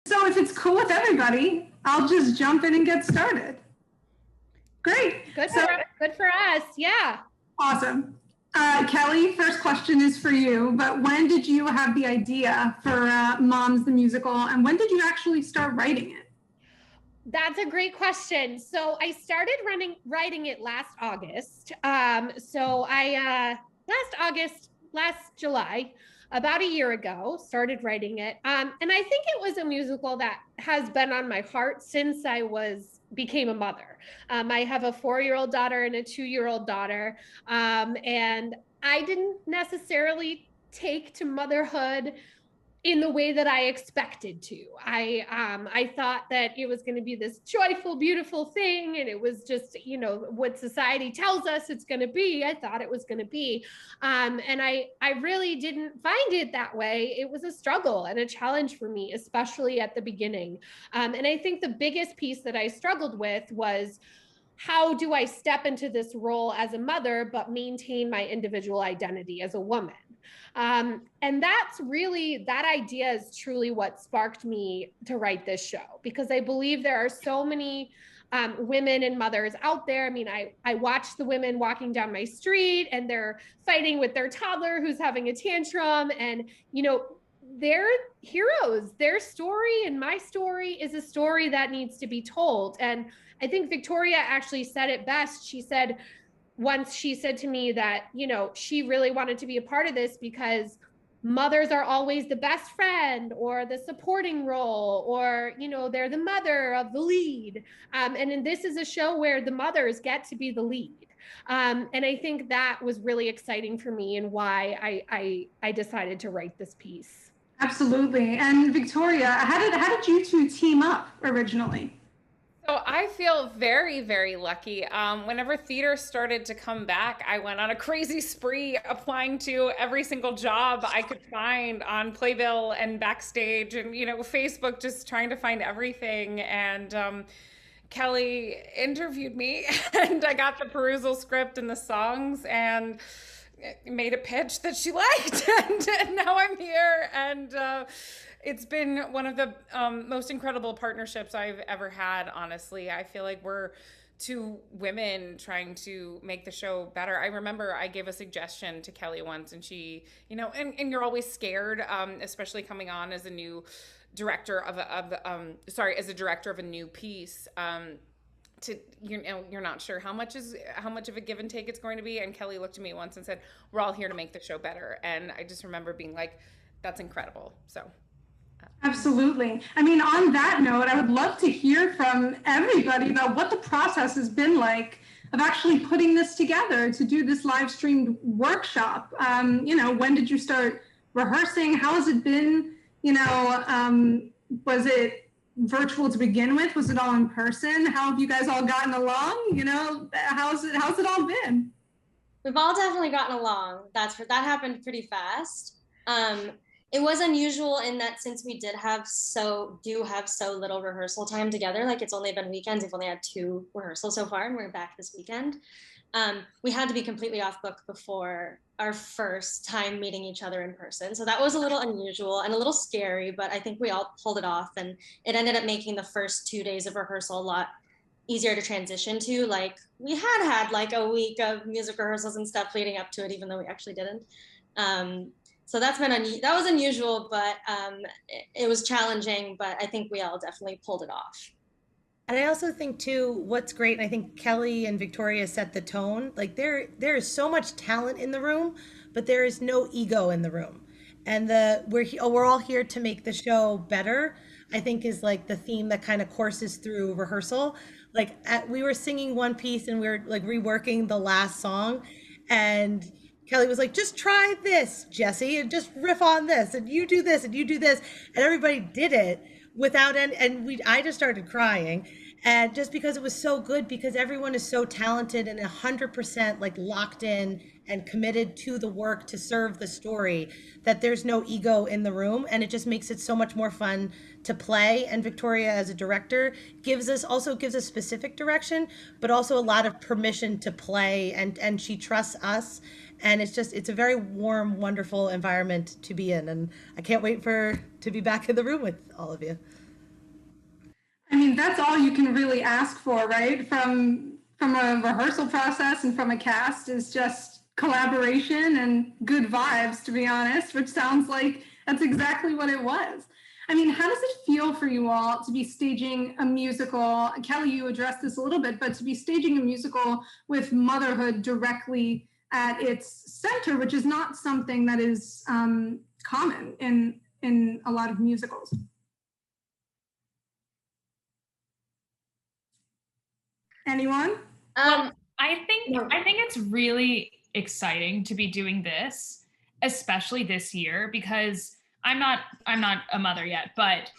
So if it's cool with everybody, I'll just jump in and get started. Great. Good for us. Yeah. Awesome. Kelly, first question is for you, but when did you have the idea for Moms the Musical, and when did you actually start writing it? That's a great question. So I started writing it last August. Last July, about a year ago, started writing it. And I think it was a musical that has been on my heart since I became a mother. I have a 4-year-old daughter and a 2-year-old daughter. And I didn't necessarily take to motherhood in the way that I expected to. I thought that it was going to be this joyful, beautiful thing, and it was just, what society tells us it's going to be. I thought it was going to be, and I really didn't find it that way. It was a struggle and a challenge for me, especially at the beginning. And I think the biggest piece that I struggled with was, how do I step into this role as a mother, but maintain my individual identity as a woman? And that idea is truly what sparked me to write this show, because I believe there are so many women and mothers out there. I mean, I watch the women walking down my street and they're fighting with their toddler who's having a tantrum, and, they're heroes. Their story and my story is a story that needs to be told. And I think Victoria actually said it best. She said to me that, she really wanted to be a part of this because mothers are always the best friend or the supporting role, or, they're the mother of the lead. And this is a show where the mothers get to be the lead. And I think that was really exciting for me, and why I decided to write this piece. Absolutely. And Victoria, how did you two team up originally? So I feel very, very lucky. Whenever theater started to come back, I went on a crazy spree applying to every single job I could find on Playbill and Backstage and, Facebook, just trying to find everything. And Kelly interviewed me and I got the perusal script and the songs and made a pitch that she liked. And now I'm here. And it's been one of the most incredible partnerships I've ever had, honestly. I feel like we're two women trying to make the show better. I remember I gave a suggestion to Kelly once, and she, and you're always scared, especially coming on as a new director as a director of a new piece. You're not sure how much of a give and take it's going to be. And Kelly looked at me once and said, "We're all here to make the show better." And I just remember being like, that's incredible. So absolutely. I mean, on that note, I would love to hear from everybody about what the process has been like of actually putting this together to do this live streamed workshop. When did you start rehearsing? How has it been? Was it virtual to begin with? Was it all in person? How have you guys all gotten along? How's it all been? We've all definitely gotten along. That happened pretty fast. It was unusual in that since we have so little rehearsal time together, like it's only been weekends. We've only had 2 rehearsals so far, and we're back this weekend. We had to be completely off book before our first time meeting each other in person. So that was a little unusual and a little scary, but I think we all pulled it off, and it ended up making the first 2 days of rehearsal a lot easier to transition to. Like, we had like a week of music rehearsals and stuff leading up to it, even though we actually didn't. So that was unusual, but it was challenging, but I think we all definitely pulled it off. And I also think too, what's great, and I think Kelly and Victoria set the tone, like there is so much talent in the room, but there is no ego in the room. And we're all here to make the show better, I think, is like the theme that kind of courses through rehearsal. Like we were singing one piece and we were like reworking the last song, and Kelly was like, just try this, Jessie, and just riff on this, and you do this, and you do this. And everybody did it without any, and I just started crying. And just because it was so good, because everyone is so talented and 100% like locked in and committed to the work to serve the story, that there's no ego in the room. And it just makes it so much more fun to play. And Victoria, as a director, gives us specific direction, but also a lot of permission to play. And she trusts us. And it's a very warm, wonderful environment to be in. And I can't wait to be back in the room with all of you. I mean, that's all you can really ask for, right? From a rehearsal process and from a cast is just collaboration and good vibes, to be honest, which sounds like that's exactly what it was. I mean, how does it feel for you all to be staging a musical? Kelly, you addressed this a little bit, but to be staging a musical with motherhood directly at its center, which is not something that is common in a lot of musicals. Anyone? Well, I think it's really exciting to be doing this, especially this year, because I'm not a mother yet, but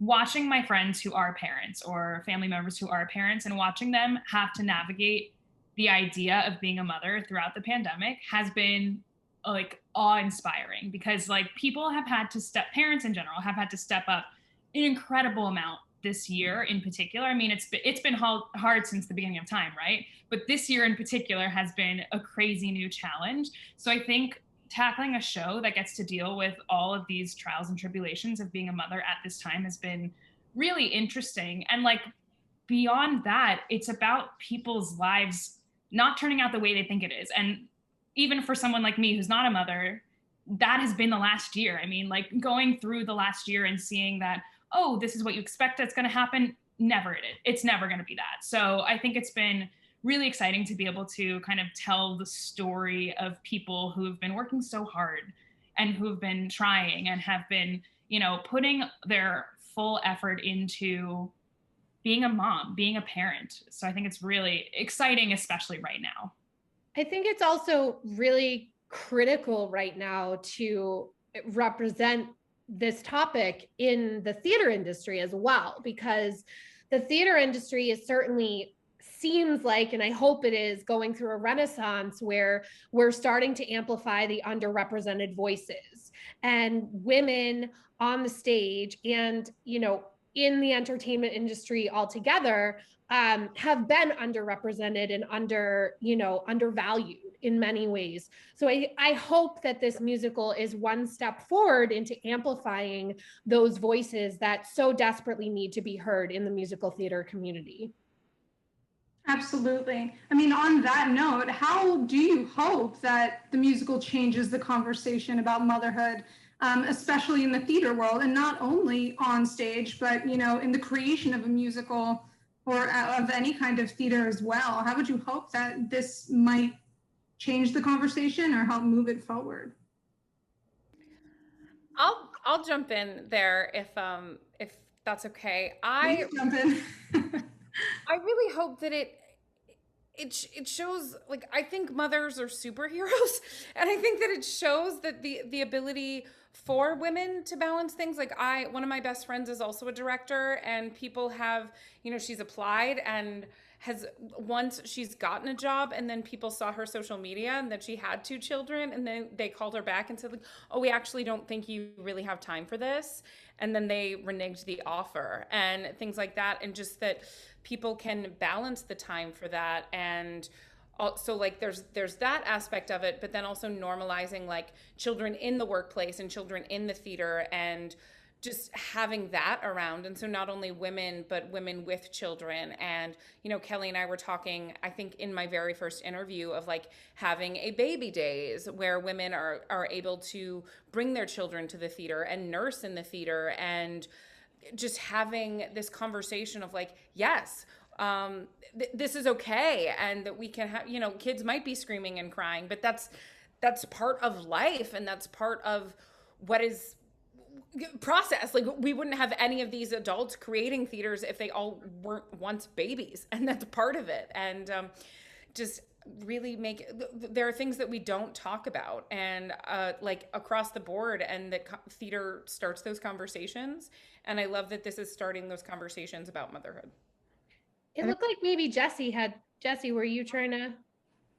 watching my friends who are parents or family members who are parents and watching them have to navigate the idea of being a mother throughout the pandemic has been like awe-inspiring, because like parents in general have had to step up an incredible amount this year in particular. I mean, it's been hard since the beginning of time, right? But this year in particular has been a crazy new challenge. So I think tackling a show that gets to deal with all of these trials and tribulations of being a mother at this time has been really interesting. And like beyond that, it's about people's lives not turning out the way they think it is. And even for someone like me who's not a mother, that has been the last year. I mean, like going through the last year and seeing that, oh, this is what you expect that's going to happen. It's never going to be that. So I think it's been really exciting to be able to kind of tell the story of people who have been working so hard and who've been trying and have been, putting their full effort into being a mom, being a parent. So I think it's really exciting, especially right now. I think it's also really critical right now to represent this topic in the theater industry as well, because the theater industry is certainly seems like, and I hope it is, going through a renaissance where we're starting to amplify the underrepresented voices and women on the stage and, in the entertainment industry altogether have been underrepresented and undervalued in many ways. So I hope that this musical is one step forward into amplifying those voices that so desperately need to be heard in the musical theater community. Absolutely. I mean, on that note, how do you hope that the musical changes the conversation about motherhood, especially in the theater world, and not only on stage, but, in the creation of a musical or of any kind of theater as well? How would you hope that this might change the conversation or help move it forward? I'll jump in there if that's okay. Please jump in. I really hope that it shows, like, I think mothers are superheroes, and I think that it shows that the ability for women to balance things. Like one of my best friends is also a director, and people have, she's applied and once she's gotten a job, and then people saw her social media and that she had 2 children, and then they called her back and said, like, oh, we actually don't think you really have time for this. And then they reneged the offer and things like that. And just that people can balance the time for that. And so like there's that aspect of it, but then also normalizing like children in the workplace and children in the theater and just having that around. And so not only women, but women with children. And, Kelly and I were talking, I think in my very first interview, of like having a baby days where women are able to bring their children to the theater and nurse in the theater, and just having this conversation of like, yes, this is okay. And that we can have, kids might be screaming and crying, but that's part of life. And that's part of what is process. Like, we wouldn't have any of these adults creating theaters if they all weren't once babies, and that's part of it. And just really there are things that we don't talk about, and like across the board, and that theater starts those conversations. And I love that this is starting those conversations about motherhood. It looked like maybe Jessie, were you trying to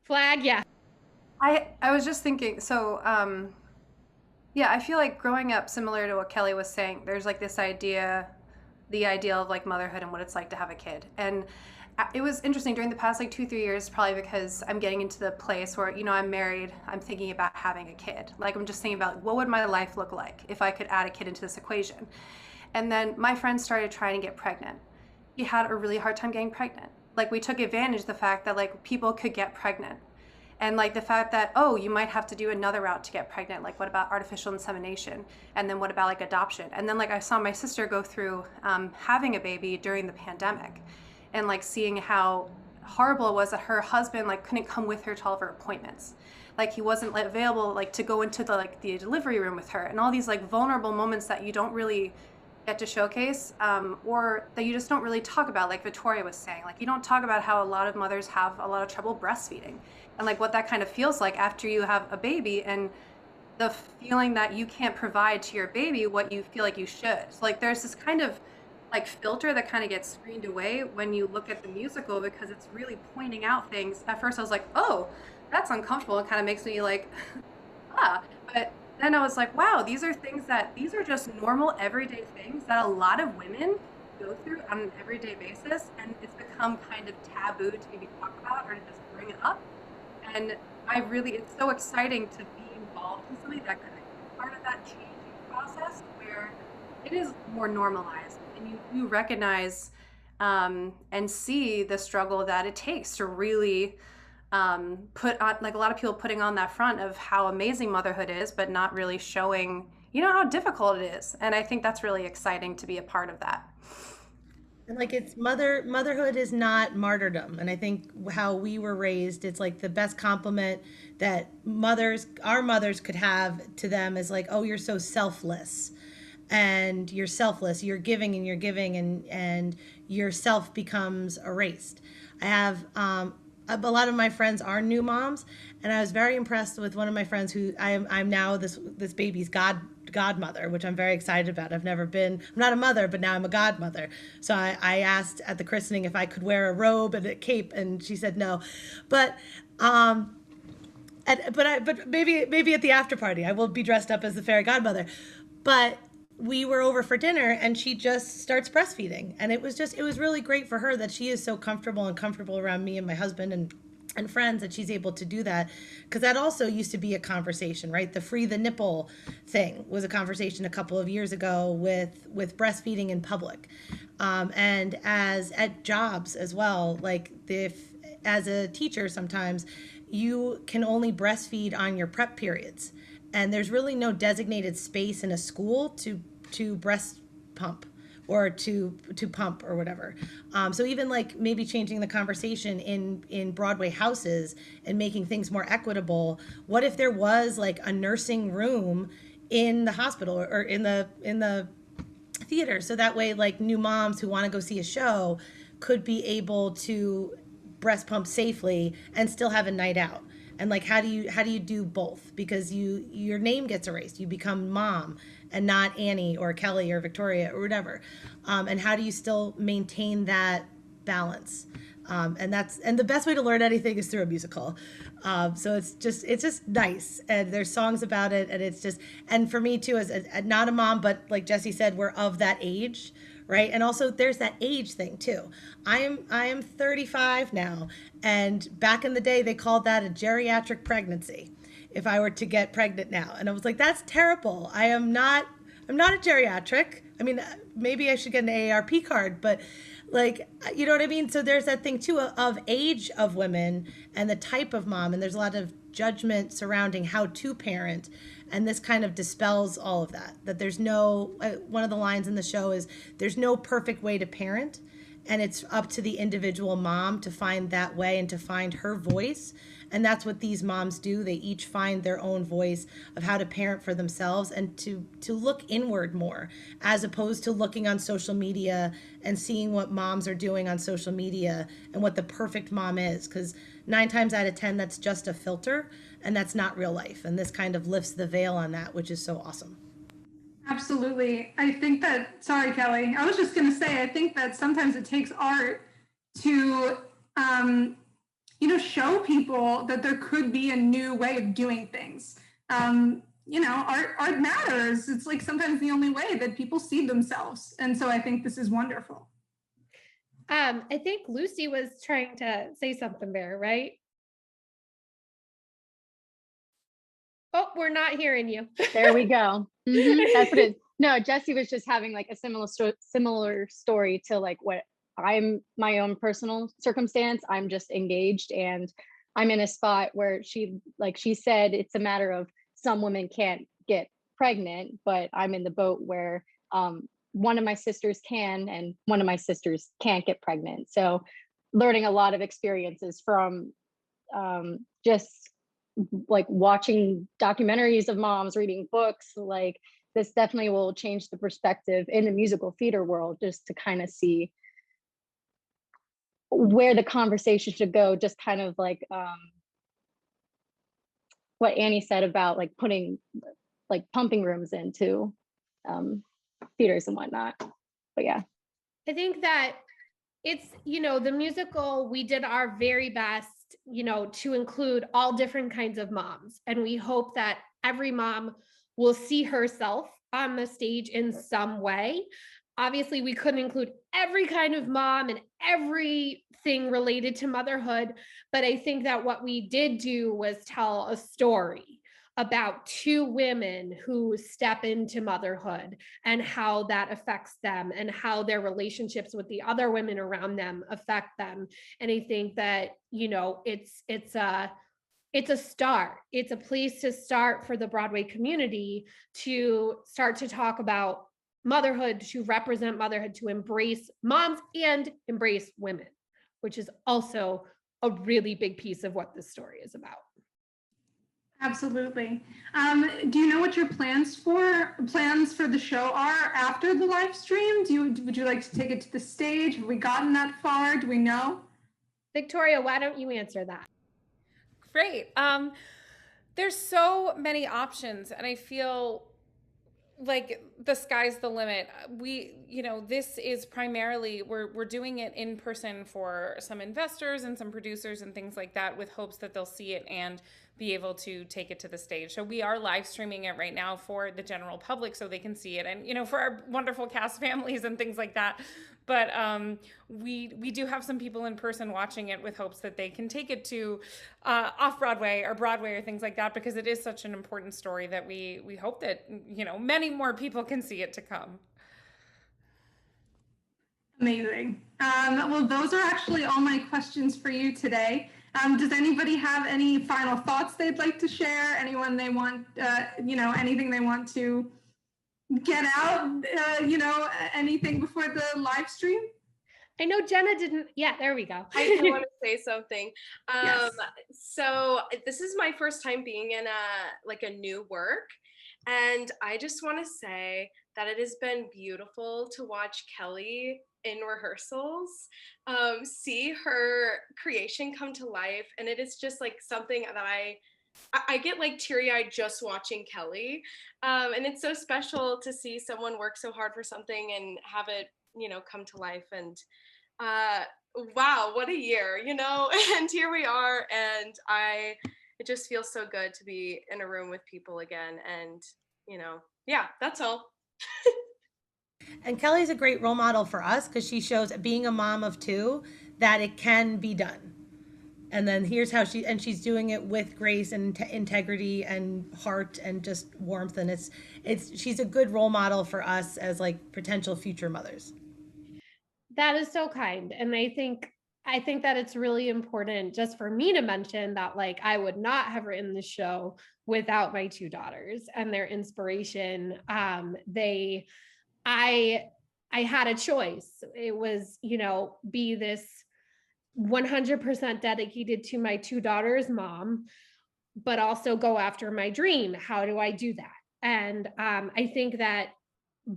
flag? Yeah. I was just thinking, so yeah, I feel like growing up, similar to what Kelly was saying, there's like this idea, the ideal of like motherhood and what it's like to have a kid. And it was interesting during the past like 2-3 years, probably because I'm getting into the place where, I'm married, I'm thinking about having a kid. Like, I'm just thinking about what would my life look like if I could add a kid into this equation. And then my friends started trying to get pregnant. he had a really hard time getting pregnant. Like, we took advantage of the fact that like people could get pregnant. And like the fact that, oh, you might have to do another route to get pregnant. Like, what about artificial insemination? And then what about like adoption? And then like I saw my sister go through having a baby during the pandemic, and like seeing how horrible it was that her husband like couldn't come with her to all of her appointments. Like, he wasn't like available like to go into the delivery room with her, and all these like vulnerable moments that you don't really get to showcase, or that you just don't really talk about. Like Victoria was saying, like, you don't talk about how a lot of mothers have a lot of trouble breastfeeding, and like what that kind of feels like after you have a baby, and the feeling that you can't provide to your baby what you feel like you should. So like there's this kind of like filter that kind of gets screened away when you look at the musical, because it's really pointing out things. At first I was like, oh, that's uncomfortable. It kind of makes me like, but then I was like, wow, these are just normal everyday things that a lot of women go through on an everyday basis, and it's become kind of taboo to maybe talk about or to just bring it up. And it's so exciting to be involved in something that could be part of that changing process, where it is more normalized, and you recognize and see the struggle that it takes to really put on, like, a lot of people putting on that front of how amazing motherhood is, but not really showing, how difficult it is. And I think that's really exciting to be a part of that. And like, it's motherhood is not martyrdom. And I think how we were raised, it's like the best compliment that our mothers could have to them is like, oh, you're so selfless. And you're selfless, you're giving and you're giving, and your self becomes erased. I have a lot of my friends are new moms, and I was very impressed with one of my friends who I'm now this baby's godmother, which I'm very excited about. I'm not a mother, but now I'm a godmother. So I asked at the christening if I could wear a robe and a cape, and she said no. But maybe at the after party I will be dressed up as the fairy godmother. But we were over for dinner, and she just starts breastfeeding, and it was really great for her that she is so comfortable around me and my husband and friends, that she's able to do that, because that also used to be a conversation, right? The free the nipple thing was a conversation a couple of years ago with breastfeeding in public, and as at jobs as well. Like, as a teacher, sometimes you can only breastfeed on your prep periods. And there's really no designated space in a school to breast pump or to pump or whatever. So even like maybe changing the conversation in Broadway houses and making things more equitable. What if there was like a nursing room in the hospital or in the theater? So that way, like, new moms who want to go see a show could be able to breast pump safely and still have a night out. And like, how do you do both? Because your name gets erased. You become mom and not Annie or Kelly or Victoria or whatever. And how do you still maintain that balance? And the best way to learn anything is through a musical. So it's just nice. And there's songs about it, and and for me too, as not a mom, but like Jessie said, we're of that age. Right. And also there's that age thing too. I am 35 now, and back in the day they called that a geriatric pregnancy if I were to get pregnant now. And I was like, that's terrible. I'm not a geriatric. I mean, maybe I should get an AARP card, but like, you know what I mean? So there's that thing too of age of women and the type of mom, and there's a lot of judgment surrounding how to parent. And this kind of dispels all of that there's no, one of the lines in the show is, there's no perfect way to parent, and it's up to the individual mom to find that way and to find her voice. And that's what these moms do. They each find their own voice of how to parent for themselves, and to look inward more, as opposed to looking on social media and seeing what moms are doing on social media and what the perfect mom is. Because 9 times out of 10, that's just a filter, and that's not real life. And this kind of lifts the veil on that, which is so awesome. Absolutely. I think that, sorry, Kelly, I was just going to say, I think that sometimes it takes art to, show people that there could be a new way of doing things. Art matters. It's like sometimes the only way that people see themselves. And so I think this is wonderful. I think Lucy was trying to say something there, right? Oh, we're not hearing you. There we go. Mm-hmm. That's what it is. No, Jessie was just having like a similar story to like what I'm my own personal circumstance. I'm just engaged, and I'm in a spot where she said, it's a matter of some women can't get pregnant, but I'm in the boat where one of my sisters can and one of my sisters can't get pregnant. So learning a lot of experiences from just like watching documentaries of moms, reading books, like this definitely will change the perspective in the musical theater world, just to kind of see where the conversation should go. Just kind of like what Annie said about like putting like pumping rooms into theaters and whatnot. But yeah. I think that it's, the musical, we did our very best, to include all different kinds of moms. And we hope that every mom will see herself on the stage in some way. Obviously, we couldn't include every kind of mom and everything related to motherhood, but I think that what we did do was tell a story about two women who step into motherhood and how that affects them and how their relationships with the other women around them affect them. And I think that, it's a start. It's a place to start for the Broadway community to start to talk about motherhood, to represent motherhood, to embrace moms and embrace women, which is also a really big piece of what this story is about. Absolutely. Do you know what your plans for the show are after the live stream? Would you like to take it to the stage? Have we gotten that far? Do we know? Victoria, why don't you answer that? Great. There's so many options, and I feel like the sky's the limit. This is primarily, we're doing it in person for some investors and some producers and things like that, with hopes that they'll see it and be able to take it to the stage. So we are live streaming it right now for the general public so they can see it, and for our wonderful cast families and things like that. But we do have some people in person watching it, with hopes that they can take it to off Broadway or Broadway or things like that, because it is such an important story that we hope that many more people can see it to come. Amazing. Well, those are actually all my questions for you today. Does anybody have any final thoughts they'd like to share? Anyone they want, anything they want to get out, anything before the live stream? I know Jenna didn't. Yeah, there we go. I do want to say something. Yes. So this is my first time being in a new work. And I just want to say that it has been beautiful to watch Kelly in rehearsals, see her creation come to life. And it is just like something that I get like teary-eyed just watching Kelly. And it's so special to see someone work so hard for something and have it, come to life. And wow, what a year, and here we are. And it just feels so good to be in a room with people again. And, yeah, that's all. And Kelly's a great role model for us, because she shows, being a mom of two, that it can be done. And then here's how she's doing it with grace and integrity and heart and just warmth. And she's a good role model for us as like potential future mothers. That is so kind. And I think that it's really important just for me to mention that, like, I would not have written the show without my two daughters and their inspiration. I had a choice. It was, be this 100% dedicated to my two daughters' mom, but also go after my dream. How do I do that? And I think that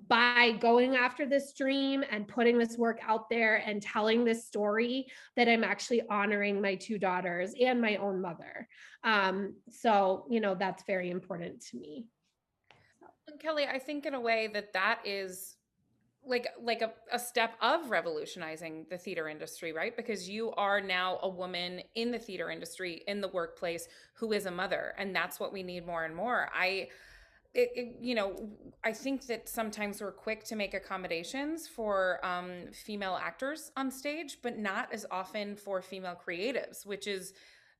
by going after this dream and putting this work out there and telling this story, that I'm actually honoring my two daughters and my own mother. So, that's very important to me. And Kelly, I think in a way that is like a step of revolutionizing the theater industry, right? Because you are now a woman in the theater industry, in the workplace, who is a mother. And that's what we need more and more. I think that sometimes we're quick to make accommodations for female actors on stage, but not as often for female creatives, which is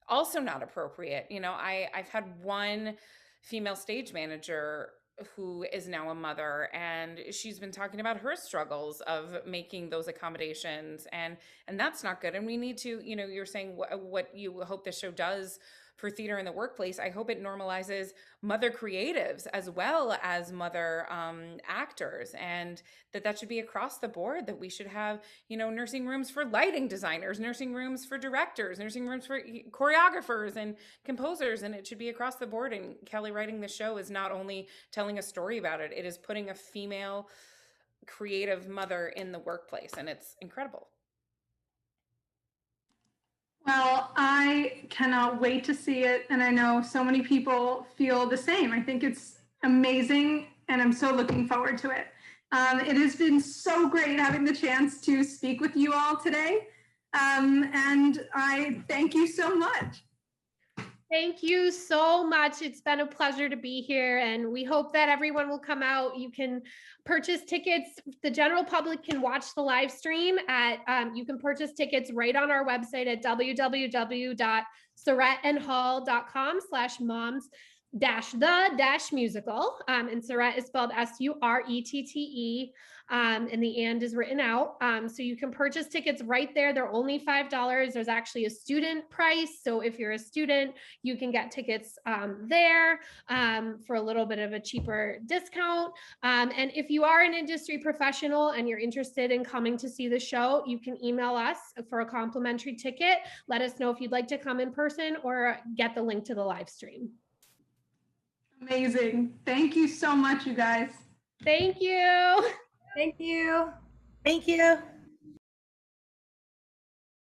also not appropriate. I've had one female stage manager who is now a mother, and she's been talking about her struggles of making those accommodations, and that's not good. And we need to, you know, you're saying what you hope this show does for theater in the workplace. I hope it normalizes mother creatives as well as mother actors, and that should be across the board, that we should have, you know, nursing rooms for lighting designers, nursing rooms for directors, nursing rooms for choreographers and composers, and it should be across the board. And Kelly writing the show is not only telling a story about it, it is putting a female creative mother in the workplace, and it's incredible. Well, I cannot wait to see it, and I know so many people feel the same. I think it's amazing, and I'm so looking forward to it. It has been so great having the chance to speak with you all today, and I thank you so much. Thank you so much. It's been a pleasure to be here, and we hope that everyone will come out. You can purchase tickets. The general public can watch the live stream at, you can purchase tickets right on our website at www.suretteandhall.com/moms-the-musical. And Surette is spelled Surette, and the and is written out. So you can purchase tickets right there. They're only $5. There's actually a student price. So if you're a student, you can get tickets there for a little bit of a cheaper discount. And if you are an industry professional and you're interested in coming to see the show, you can email us for a complimentary ticket. Let us know if you'd like to come in person or get the link to the live stream. Amazing. Thank you so much, you guys. Thank you. Thank you. Thank you.